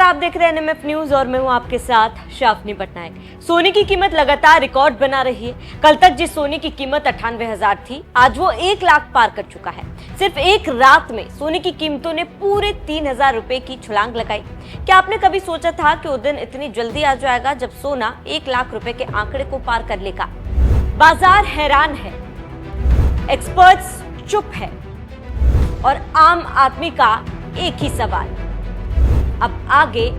आप देख रहे हैं एनएमएफ न्यूज और मैं हूं आपके साथ शाफनी पटनायक। सोने की कीमत लगातार रिकॉर्ड बना रही है। कल तक जिस सोने की कीमत 98,000 थी, आज वो 1 लाख पार कर चुका है। सिर्फ एक रात में सोने की कीमतों ने पूरे 3,000 रुपए की छलांग लगाई। क्या आपने कभी सोचा था कि वो दिन इतनी जल्दी आ जाएगा जब सोना 1 लाख रुपए के आंकड़े को पार कर लेगा? बाजार हैरान है, एक्सपर्ट्स चुप है और आम आदमी का एक ही सवाल, अब आगे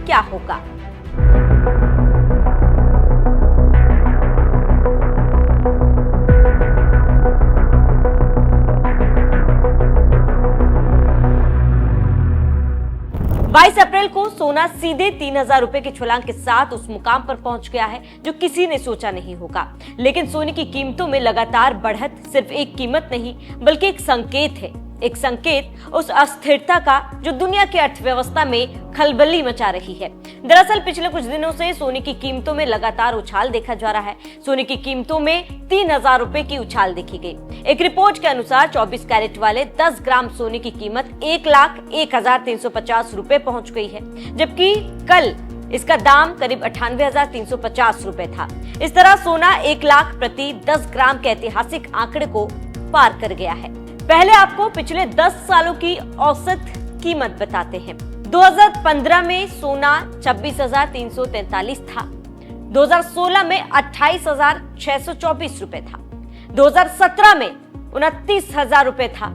क्या होगा? बाईस अप्रैल को सोना सीधे 3,000 रुपए की छलांग के साथ उस मुकाम पर पहुंच गया है जो किसी ने सोचा नहीं होगा। लेकिन सोने की कीमतों में लगातार बढ़त सिर्फ एक कीमत नहीं बल्कि एक संकेत है, एक संकेत उस अस्थिरता का जो दुनिया की अर्थव्यवस्था में खलबली मचा रही है। दरअसल पिछले कुछ दिनों से सोने की कीमतों में लगातार उछाल देखा जा रहा है। सोने की कीमतों में 3,000 रुपए की उछाल देखी गई। एक रिपोर्ट के अनुसार 24 कैरेट वाले 10 ग्राम सोने की कीमत 1,01,350 रुपए पहुंच गई है, जबकि कल इसका दाम करीब 98,350 रुपए था। इस तरह सोना 1 लाख प्रति 10 ग्राम के ऐतिहासिक आंकड़े को पार कर गया है। पहले आपको पिछले 10 सालों की औसत कीमत बताते हैं। 2015 में सोना 26,343 था, 2016 में 28,624 रुपए था, 2017 में 29,000 रुपए था,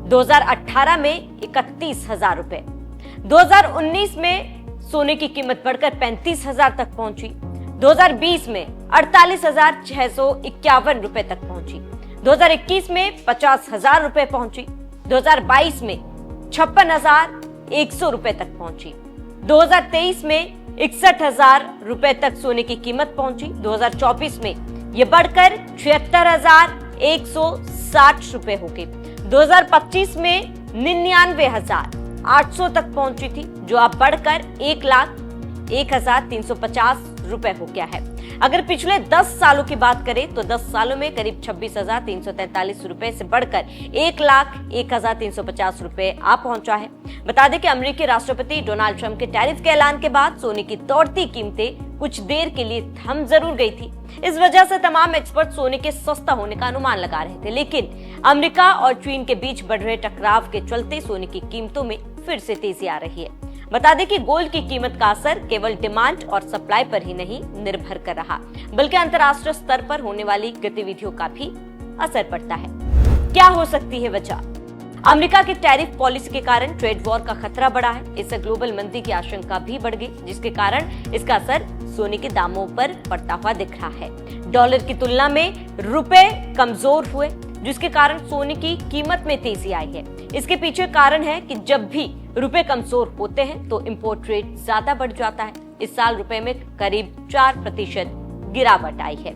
2018 में 31,000 रुपए, 2019 में सोने की कीमत बढ़कर 35,000 तक पहुंची, 2020 में 48,651 रुपए तक पहुंची, 2021 में 50,000 रुपए पहुंची, 2022 में 56,100 रुपए तक पहुंची, 2023 में 61,000 रुपए तक सोने की कीमत पहुंची, 2024 में यह बढ़कर 76,160 रुपए हो गई, 2025 में 99,800 तक पहुंची थी, जो अब बढ़कर 1,01,350 रुपए हो गया है। अगर पिछले 10 सालों की बात करें तो 10 सालों में करीब 26,343 रुपए से बढ़कर 1,01,350 रुपए आ पहुंचा है। बता दें कि अमेरिकी राष्ट्रपति डोनाल्ड ट्रंप के टैरिफ के ऐलान के बाद सोने की दौड़ती कीमतें कुछ देर के लिए थम जरूर गई थी। इस वजह से तमाम एक्सपर्ट सोने के सस्ता होने का अनुमान लगा रहे थे, लेकिन अमेरिका और चीन के बीच बढ़ रहे टकराव के चलते सोने की कीमतों में फिर से तेजी आ रही है। बता दें कि गोल्ड की कीमत का असर केवल डिमांड और सप्लाई पर ही नहीं निर्भर कर रहा, बल्कि अंतर्राष्ट्रीय स्तर पर होने वाली गतिविधियों का भी असर पड़ता है। क्या हो सकती है वजह? अमेरिका की टैरिफ पॉलिसी के कारण ट्रेड वॉर का खतरा बढ़ा है। इससे ग्लोबल मंदी की आशंका भी बढ़ गई, जिसके कारण इसका असर सोने के दामों पर पड़ता हुआ दिख रहा है। डॉलर की तुलना में रुपए कमजोर हुए, जिसके कारण सोने की कीमत में तेजी आई है। इसके पीछे कारण है कि जब भी रुपए कमजोर होते हैं तो इंपोर्ट रेट ज्यादा बढ़ जाता है। इस साल रुपए में करीब 4% गिरावट आई है।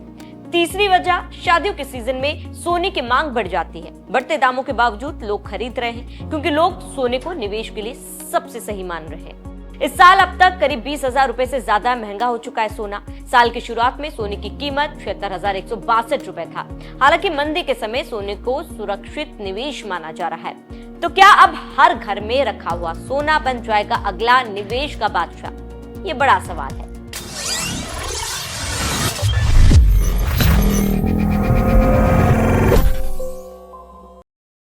तीसरी वजह, शादियों के सीजन में सोने की मांग बढ़ जाती है। बढ़ते दामों के बावजूद लोग खरीद रहे हैं, क्योंकि लोग सोने को निवेश के लिए सबसे सही मान रहे हैं। इस साल अब तक करीब 20,000 रुपए से ज्यादा महंगा हो चुका है सोना। साल की शुरुआत में सोने की कीमत 76,162 रुपए था। हालांकि मंदी के समय सोने को सुरक्षित निवेश माना जा रहा है। तो क्या अब हर घर में रखा हुआ सोना बन जाएगा अगला निवेश का बादशाह? ये बड़ा सवाल है।